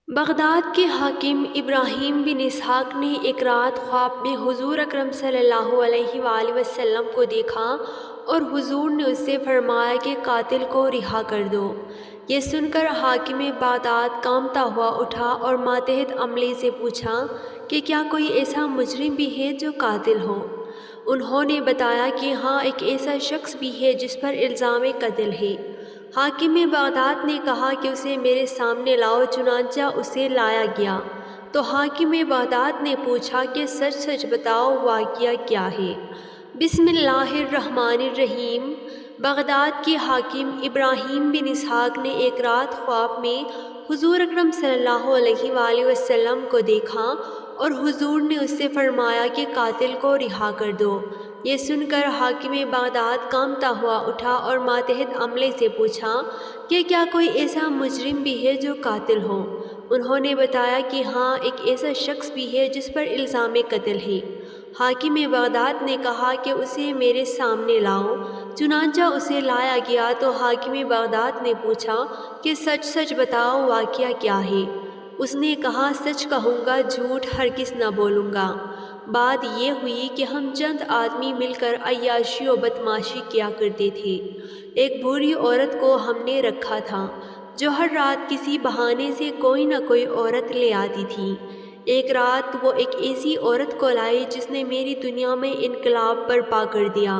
Baghdad کے حاکم ابراہیم بن اسحاق نے ایک رات خواب میں حضور اکرم صلی اللہ علیہ وآلہ وسلم کو دیکھا اور حضور نے اس سے فرمایا کہ قاتل کو رہا کر دو۔ یہ سن کر حاکم بغداد کانپتا ہوا اٹھا اور ماتحت عملے سے پوچھا کہ کیا کوئی ایسا مجرم بھی ہے جو قاتل ہو؟ انہوں نے بتایا کہ ہاں، ایک ایسا شخص بھی ہے جس پر الزام قتل ہے۔ حاکم بغداد نے کہا کہ اسے میرے سامنے لاؤ، چنانچہ اسے لایا گیا تو حاکم بغداد نے پوچھا کہ سچ سچ بتاؤ، واقعہ کیا ہے؟ بسم اللہ الرحمن الرحیم۔ بغداد کے حاکم ابراہیم بن اسحاق نے ایک رات خواب میں حضور اکرم صلی اللہ علیہ وآلہ وسلم کو دیکھا اور حضور نے اس سے فرمایا کہ قاتل کو رہا کر دو۔ یہ سن کر حاکم بغداد کانپتا ہوا اٹھا اور ماتحت عملے سے پوچھا کہ کیا کوئی ایسا مجرم بھی ہے جو قاتل ہو؟ انہوں نے بتایا کہ ہاں، ایک ایسا شخص بھی ہے جس پر الزام قتل ہے۔ حاکم بغداد نے کہا کہ اسے میرے سامنے لاؤ، چنانچہ اسے لایا گیا تو حاکم بغداد نے پوچھا کہ سچ سچ بتاؤ، واقعہ کیا ہے؟ اس نے کہا سچ کہوں گا، جھوٹ ہرگز نہ بولوں گا۔ بات یہ ہوئی کہ ہم چند آدمی مل کر عیاشی و بدمعاشی کیا کرتے تھے۔ ایک بوڑھی عورت کو ہم نے رکھا تھا جو ہر رات کسی بہانے سے کوئی نہ کوئی عورت لے آتی تھی۔ ایک رات وہ ایک ایسی عورت کو لائی جس نے میری دنیا میں انقلاب برپا کر دیا۔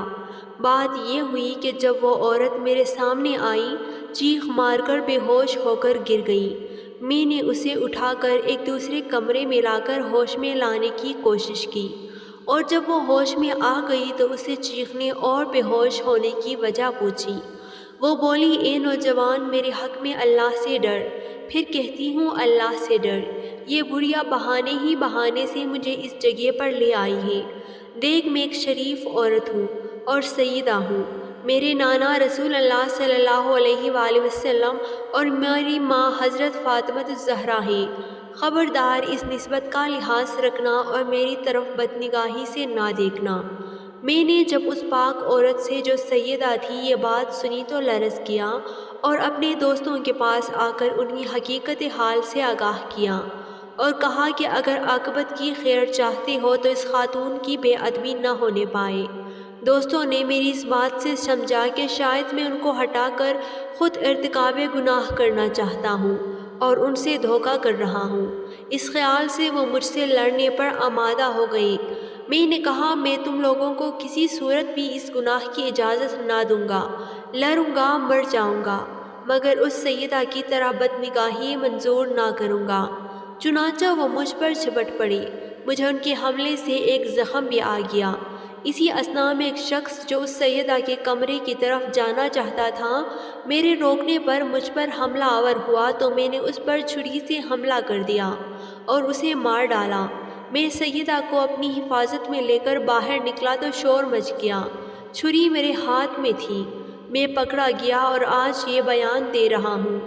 بات یہ ہوئی کہ جب وہ عورت میرے سامنے آئی، چیخ مار کر بے ہوش ہو کر گر گئی۔ میں نے اسے اٹھا کر ایک دوسرے کمرے میں لا کر ہوش میں لانے کی کوشش کی، اور جب وہ ہوش میں آ گئی تو اسے چیخنے اور بے ہوش ہونے کی وجہ پوچھی۔ وہ بولی، اے نوجوان، میرے حق میں اللہ سے ڈر۔ پھر کہتی ہوں اللہ سے ڈر۔ یہ بڑھیا بہانے ہی بہانے سے مجھے اس جگہ پر لے آئی ہے۔ دیکھ، میں ایک شریف عورت ہوں اور سیدہ ہوں۔ میرے نانا رسول اللہ صلی اللہ علیہ وآلہ وسلم اور میری ماں حضرت فاطمہ الزہرا ہیں۔ خبردار، اس نسبت کا لحاظ رکھنا اور میری طرف بدنگاہی سے نہ دیکھنا۔ میں نے جب اس پاک عورت سے جو سیدہ تھی یہ بات سنی تو لرز کیا اور اپنے دوستوں کے پاس آ کر انہیں حقیقت حال سے آگاہ کیا اور کہا کہ اگر عاقبت کی خیر چاہتے ہو تو اس خاتون کی بے ادبی نہ ہونے پائے۔ دوستوں نے میری اس بات سے سمجھا کہ شاید میں ان کو ہٹا کر خود ارتکاب گناہ کرنا چاہتا ہوں اور ان سے دھوکہ کر رہا ہوں۔ اس خیال سے وہ مجھ سے لڑنے پر آمادہ ہو گئے۔ میں نے کہا میں تم لوگوں کو کسی صورت بھی اس گناہ کی اجازت نہ دوں گا، لڑوں گا، مر جاؤں گا، مگر اس سیدہ کی طرح بدنگاہی منظور نہ کروں گا۔ چنانچہ وہ مجھ پر جھپٹ پڑی۔ مجھے ان کے حملے سے ایک زخم بھی آ گیا۔ اسی اثنا میں ایک شخص جو اس سیدہ کے کمرے کی طرف جانا چاہتا تھا، میرے روکنے پر مجھ پر حملہ آور ہوا تو میں نے اس پر چھری سے حملہ کر دیا اور اسے مار ڈالا۔ میں سیدہ کو اپنی حفاظت میں لے کر باہر نکلا تو شور مچ گیا۔ چھری میرے ہاتھ میں تھی، میں پکڑا گیا اور آج یہ بیان دے رہا ہوں۔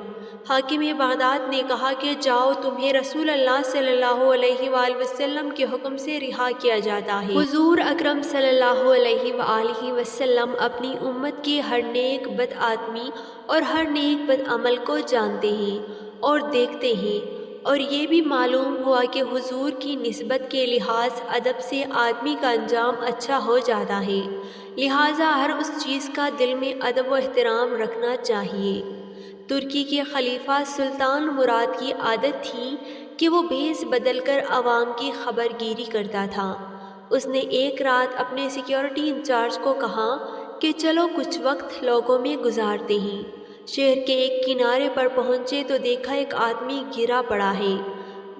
حاکم بغداد نے کہا کہ جاؤ، تمہیں رسول اللہ صلی اللہ علیہ وآلہ وسلم کے حکم سے رہا کیا جاتا ہے۔ حضور اکرم صلی اللہ علیہ وآلہ وسلم اپنی امت کے ہر نیک بد آدمی اور ہر نیک بد عمل کو جانتے ہیں اور دیکھتے ہیں، اور یہ بھی معلوم ہوا کہ حضور کی نسبت کے لحاظ ادب سے آدمی کا انجام اچھا ہو جاتا ہے، لہٰذا ہر اس چیز کا دل میں ادب و احترام رکھنا چاہیے۔ ترکی کے خلیفہ سلطان مراد کی عادت تھی کہ وہ بھیس بدل کر عوام کی خبر گیری کرتا تھا۔ اس نے ایک رات اپنے سیکیورٹی انچارج کو کہا کہ چلو کچھ وقت لوگوں میں گزارتے ہیں۔ شہر کے ایک کنارے پر پہنچے تو دیکھا ایک آدمی گرا پڑا ہے۔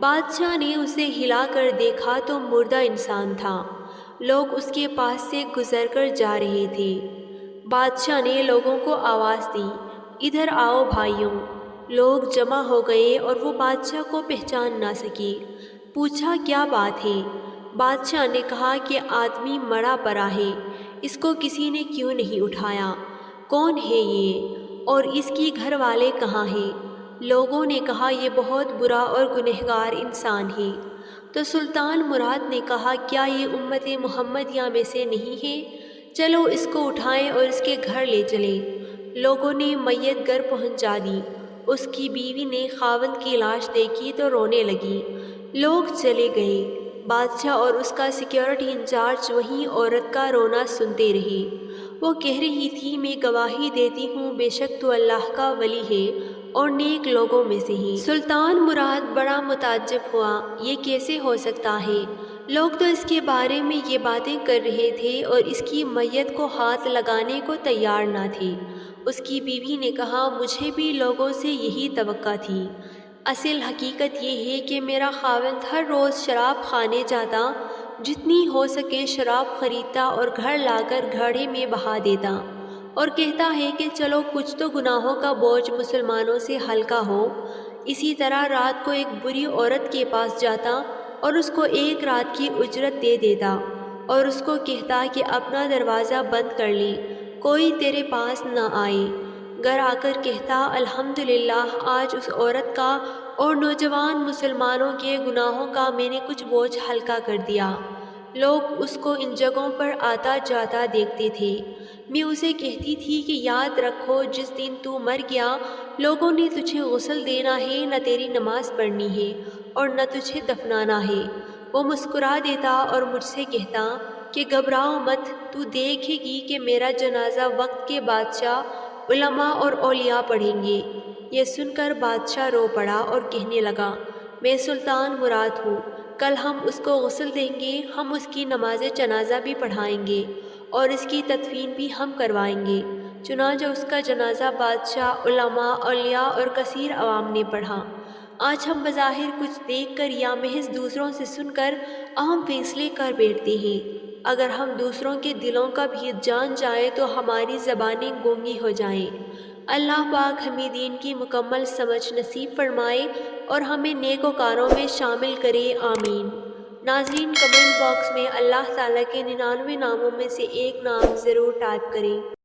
بادشاہ نے اسے ہلا کر دیکھا تو مردہ انسان تھا۔ لوگ اس کے پاس سے گزر کر جا رہے تھے۔ بادشاہ نے لوگوں کو آواز دی، ادھر آؤ بھائیوں۔ لوگ جمع ہو گئے اور وہ بادشاہ کو پہچان نہ سکے۔ پوچھا کیا بات ہے؟ بادشاہ نے کہا کہ آدمی مرا پڑا ہے، اس کو کسی نے کیوں نہیں اٹھایا؟ کون ہے یہ اور اس کی گھر والے کہاں ہیں؟ لوگوں نے کہا یہ بہت برا اور گنہگار انسان ہے۔ تو سلطان مراد نے کہا کیا یہ امت محمدیہ میں سے نہیں ہے؟ چلو اس کو اٹھائیں اور اس کے گھر لے چلیں۔ لوگوں نے میت گھر پہنچا دی اس کی بیوی نے خاوند کی لاش دیکھی تو رونے لگی۔ لوگ چلے گئے۔ بادشاہ اور اس کا سیکیورٹی انچارج وہیں عورت کا رونا سنتے رہے۔ وہ کہہ رہی تھی میں گواہی دیتی ہوں بے شک تو اللہ کا ولی ہے اور نیک لوگوں میں سے ہی۔ سلطان مراد بڑا متعجب ہوا، یہ کیسے ہو سکتا ہے؟ لوگ تو اس کے بارے میں یہ باتیں کر رہے تھے اور اس کی میت کو ہاتھ لگانے کو تیار نہ تھے۔ اس کی بیوی نے کہا مجھے بھی لوگوں سے یہی توقع تھی۔ اصل حقیقت یہ ہے کہ میرا خاوند ہر روز شراب خانے جاتا، جتنی ہو سکے شراب خریدتا اور گھر لا کر گھڑے میں بہا دیتا اور کہتا ہے کہ چلو کچھ تو گناہوں کا بوجھ مسلمانوں سے ہلکا ہو۔ اسی طرح رات کو ایک بری عورت کے پاس جاتا اور اس کو ایک رات کی اجرت دے دیتا اور اس کو کہتا کہ اپنا دروازہ بند کر لے، کوئی تیرے پاس نہ آئے۔ گھر آ کر کہتا الحمدللہ آج اس عورت کا اور نوجوان مسلمانوں کے گناہوں کا میں نے کچھ بوجھ ہلکا کر دیا۔ لوگ اس کو ان جگہوں پر آتا جاتا دیکھتے تھے۔ میں اسے کہتی تھی کہ یاد رکھو جس دن تو مر گیا لوگوں نے تجھے غسل دینا ہے، نہ تیری نماز پڑھنی ہے اور نہ تجھے دفنانا ہے۔ وہ مسکرا دیتا اور مجھ سے کہتا کہ گھبراؤ مت، تو دیکھے گی کہ میرا جنازہ وقت کے بادشاہ، علماء اور اولیاء پڑھیں گے۔ یہ سن کر بادشاہ رو پڑا اور کہنے لگا میں سلطان مراد ہوں، کل ہم اس کو غسل دیں گے، ہم اس کی نماز جنازہ بھی پڑھائیں گے اور اس کی تدفین بھی ہم کروائیں گے۔ چنانچہ اس کا جنازہ بادشاہ، علماء، اولیاء اور کثیر عوام نے پڑھا۔ آج ہم بظاہر کچھ دیکھ کر یا محض دوسروں سے سن کر اہم فیصلے کر بیٹھتے ہیں، اگر ہم دوسروں کے دلوں کا بھی جان جائیں تو ہماری زبانیں گونگی ہو جائیں۔ اللہ پاک ہمیں دین کی مکمل سمجھ نصیب فرمائے اور ہمیں نیکوکاروں میں شامل کرے، آمین۔ ناظرین کمنٹ باکس میں اللہ تعالیٰ کے 99 ناموں میں سے ایک نام ضرور ٹائپ کریں۔